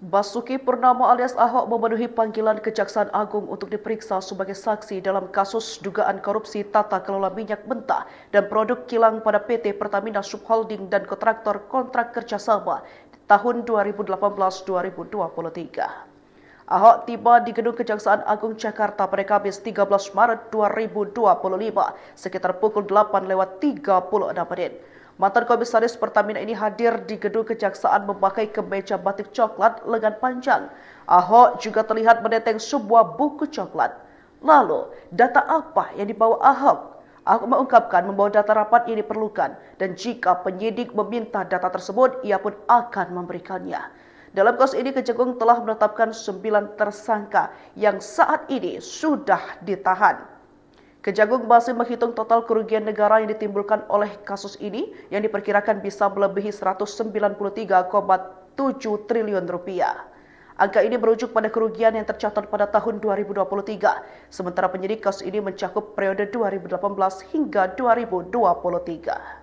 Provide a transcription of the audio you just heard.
Basuki Purnama alias Ahok memenuhi panggilan Kejaksaan Agung untuk diperiksa sebagai saksi dalam kasus dugaan korupsi tata kelola minyak mentah dan produk kilang pada PT Pertamina Subholding dan kontraktor kontrak kerjasama tahun 2018-2023. Ahok tiba di Gedung Kejaksaan Agung Jakarta pada Kamis 13 Maret 2025 sekitar pukul 8:36. Mantan komisaris Pertamina ini hadir di Gedung Kejaksaan memakai kemeja batik coklat lengan panjang. Ahok juga terlihat menenteng sebuah buku coklat. Lalu, data apa yang dibawa Ahok? Ahok mengungkapkan membawa data rapat yang diperlukan dan jika penyidik meminta data tersebut, ia pun akan memberikannya. Dalam kasus ini, Kejagung telah menetapkan 9 tersangka yang saat ini sudah ditahan. Kejagung masih menghitung total kerugian negara yang ditimbulkan oleh kasus ini yang diperkirakan bisa melebihi 193,7 triliun rupiah. Angka ini merujuk pada kerugian yang tercatat pada tahun 2023, sementara penyidik kasus ini mencakup periode 2018 hingga 2023.